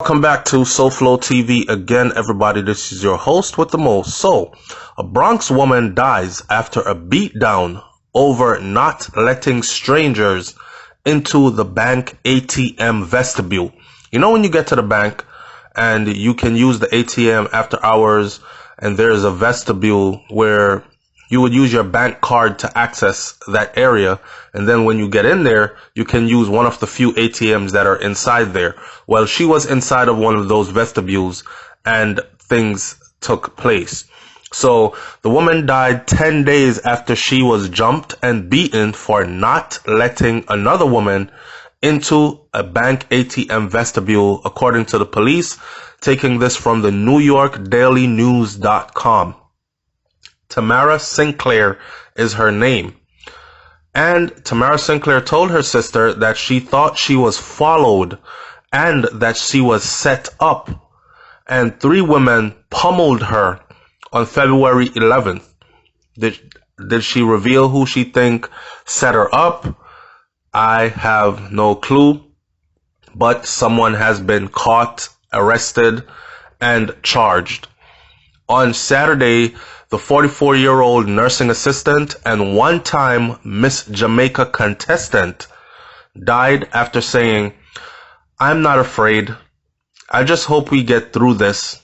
Welcome back to SouFLoTV again, everybody. This is your host with the most. So, a Bronx woman dies after a beatdown over not letting strangers into the bank ATM vestibule. You know when you get to the bank and you can use the ATM after hours, and there's a vestibule where you would use your bank card to access that area, and then when you get in there, you can use one of the few ATMs that are inside there. Well, she was inside of one of those vestibules, and things took place. So the woman died 10 days after she was jumped and beaten for not letting another woman into a bank ATM vestibule, according to the police, taking this from the NewYorkDailyNews.com. Tamara Sinclair is her name. And Tamara Sinclair told her sister that she thought she was followed and that she was set up. And 3 women pummeled her on February 11th. Did she reveal who she think set her up? I have no clue. But someone has been caught, arrested, and charged. On Saturday, the 44-year-old nursing assistant and one-time Miss Jamaica contestant died after saying, "I'm not afraid. I just hope we get through this,"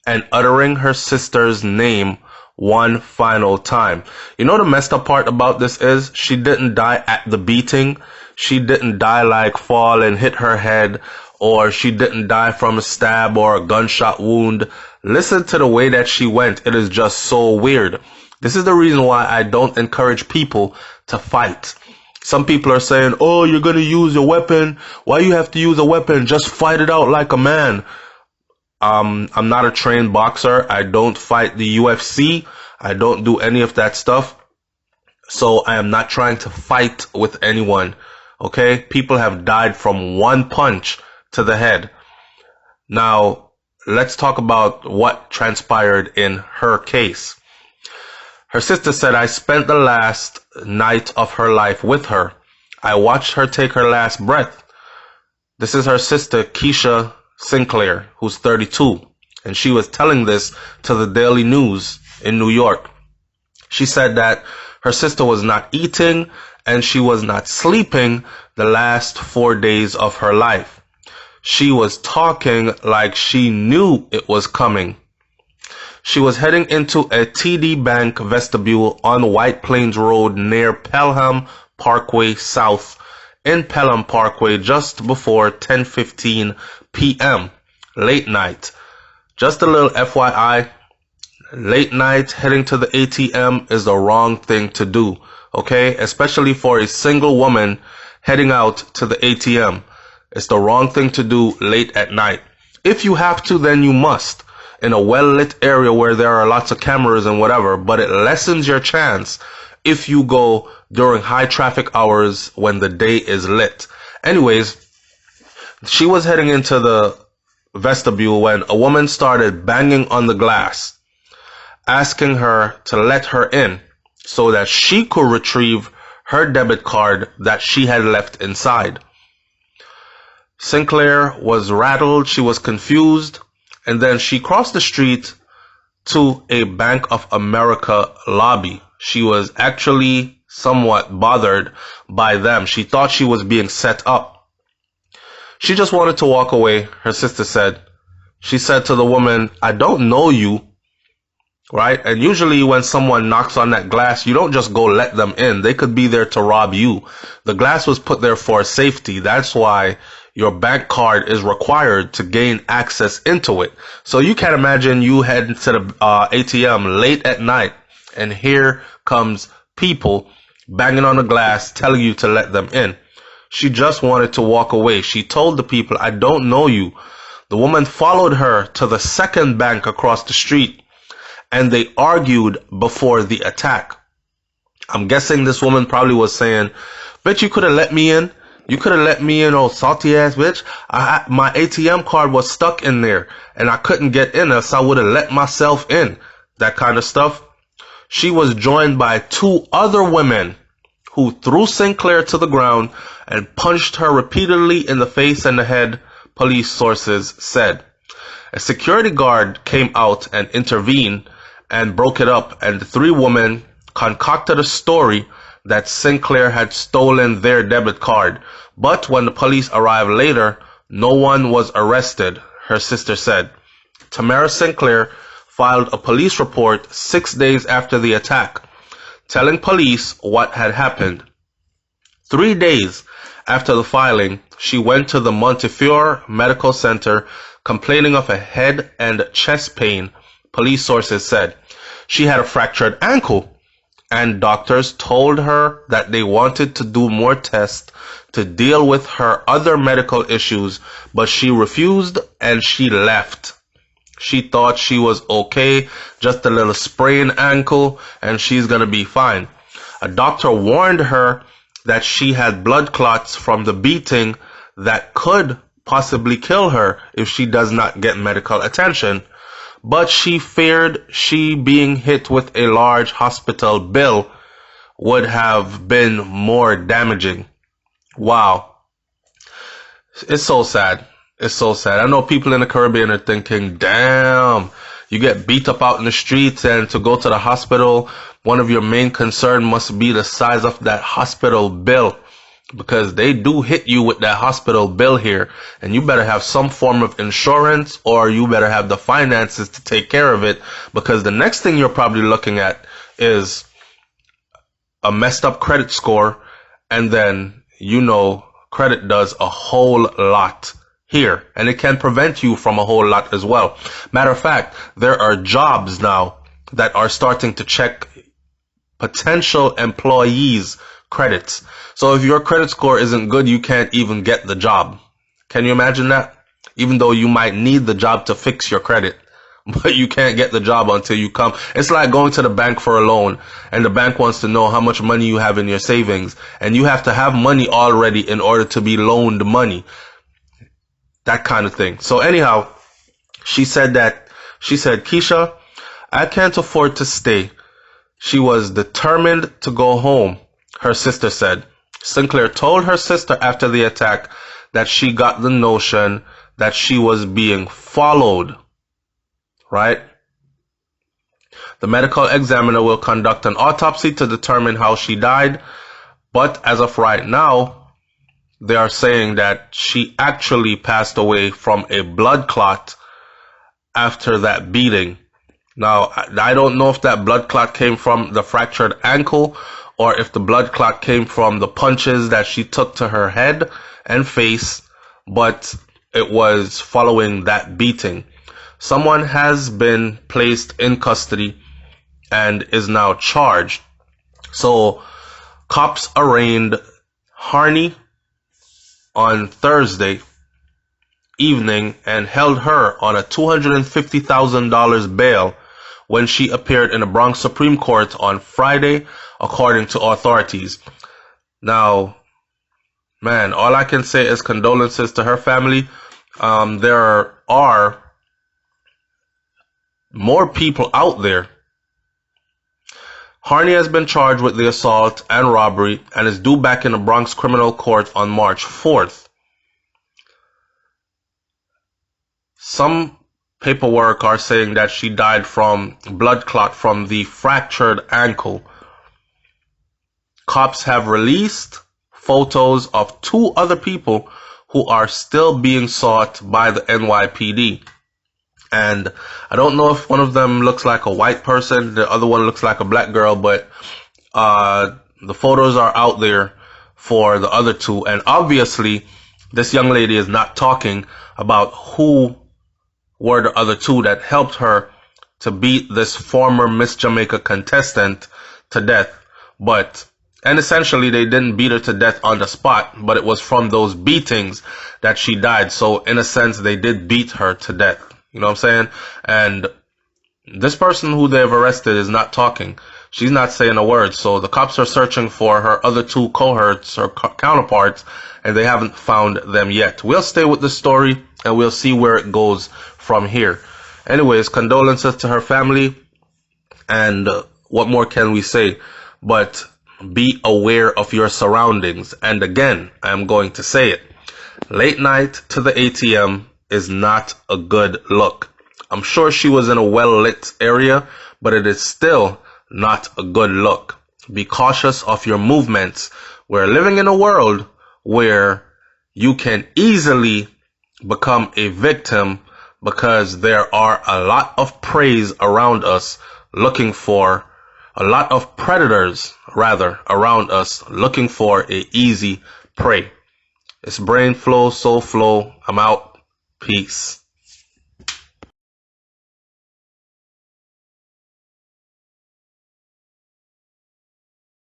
and uttering her sister's name one final time. You know the messed up part about this is she didn't die at the beating. She didn't die like fall and hit her head, or she didn't die from a stab or a gunshot wound. Listen to the way that she went. It is just so weird. This is the reason why I don't encourage people to fight. Some people are saying, "Oh, you're going to use a weapon. Why you have to use a weapon? Just fight it out like a man." I'm not a trained boxer. I don't fight the UFC. I don't do any of that stuff. So I am not trying to fight with anyone. Okay? People have died from one punch to the head. Now, let's talk about what transpired in her case. Her sister said, "I spent the last night of her life with her. I watched her take her last breath." This is her sister, Keisha Sinclair, who's 32. And she was telling this to the Daily News in New York. She said that her sister was not eating and she was not sleeping the last 4 days of her life. She was talking like she knew it was coming. She was heading into a TD Bank vestibule on White Plains Road near Pelham Parkway South in Pelham Parkway just before 10:15 p.m. late night. Just a little FYI, late night heading to the ATM is the wrong thing to do, okay? Especially for a single woman heading out to the ATM. It's the wrong thing to do late at night. If you have to, then you must, in a well-lit area where there are lots of cameras and whatever, but it lessens your chance if you go during high traffic hours when the day is lit. Anyways, she was heading into the vestibule when a woman started banging on the glass, asking her to let her in so that she could retrieve her debit card that she had left inside. Sinclair was rattled, she was confused, and then she crossed the street to a Bank of America lobby. She was actually somewhat bothered by them. She thought she was being set up. She just wanted to walk away, her sister said. She said to the woman, "I don't know you," right? And usually when someone knocks on that glass, you don't just go let them in. They could be there to rob you. The glass was put there for safety. That's why your bank card is required to gain access into it. So you can't imagine you heading to the ATM late at night and here comes people banging on the glass telling you to let them in. She just wanted to walk away. She told the people, "I don't know you." The woman followed her to the second bank across the street and they argued before the attack. I'm guessing this woman probably was saying, "Bet you could have let me in. You could have let me in, old salty ass bitch. My ATM card was stuck in there and I couldn't get in, else I would have let myself in." That kind of stuff. She was joined by 2 other women who threw Sinclair to the ground and punched her repeatedly in the face and the head, police sources said. A security guard came out and intervened and broke it up, and the three women concocted a story that Sinclair had stolen their debit card. But when the police arrived later, no one was arrested, her sister said. Tamara Sinclair filed a police report 6 days after the attack, telling police what had happened. 3 days after the filing, she went to the Montefiore Medical Center complaining of a head and chest pain, police sources said. She had a fractured ankle, and doctors told her that they wanted to do more tests to deal with her other medical issues, but she refused and she left. She thought she was okay, just a little sprained ankle, and she's gonna be fine. A doctor warned her that she had blood clots from the beating that could possibly kill her if she does not get medical attention. But she feared she being hit with a large hospital bill would have been more damaging. Wow. It's so sad. It's so sad. I know people in the Caribbean are thinking, damn, you get beat up out in the streets, and to go to the hospital, one of your main concern must be the size of that hospital bill, because they do hit you with that hospital bill here, and you better have some form of insurance, or you better have the finances to take care of it, because the next thing you're probably looking at is a messed up credit score, and then, credit does a whole lot here, and it can prevent you from a whole lot as well. Matter of fact, there are jobs now that are starting to check potential employees' credits. So if your credit score isn't good, you can't even get the job. Can you imagine that? Even though you might need the job to fix your credit, but you can't get the job until you come. It's like going to the bank for a loan, and the bank wants to know how much money you have in your savings, and you have to have money already in order to be loaned money. That kind of thing. So anyhow, she said, Keisha, I can't afford to stay. She was determined to go home, her sister said. Sinclair told her sister after the attack that she got the notion that she was being followed, right? The medical examiner will conduct an autopsy to determine how she died, but as of right now, they are saying that she actually passed away from a blood clot after that beating. Now, I don't know if that blood clot came from the fractured ankle or if the blood clot came from the punches that she took to her head and face, but it was following that beating. Someone has been placed in custody and is now charged. So, cops arraigned Harney on Thursday evening and held her on a $250,000 bail when she appeared in the Bronx Supreme Court on Friday, according to authorities. Now, man, all I can say is condolences to her family. There are more people out there. Harney has been charged with the assault and robbery and is due back in the Bronx Criminal Court on March 4th. Some paperwork are saying that she died from blood clot from the fractured ankle. Cops have released photos of 2 other people who are still being sought by the NYPD. And I don't know if one of them looks like a white person, the other one looks like a black girl, but the photos are out there for the other 2. And obviously, this young lady is not talking about who were the other 2 that helped her to beat this former Miss Jamaica contestant to death. And essentially, they didn't beat her to death on the spot, but it was from those beatings that she died. So in a sense, they did beat her to death. You know what I'm saying? And this person who they've arrested is not talking. She's not saying a word. So the cops are searching for her other 2 cohorts or counterparts, and they haven't found them yet. We'll stay with the story, and we'll see where it goes from here. Anyways, condolences to her family. And what more can we say? But be aware of your surroundings. And again, I'm going to say it. Late night to the ATM is not a good look. I'm sure she was in a well-lit area, but it is still not a good look. Be cautious of your movements. We're living in a world where you can easily become a victim because there are a lot of preys around us looking for a lot of predators rather around us looking for a easy prey. It's Brain Flow, Soul Flow. I'm out. Peace.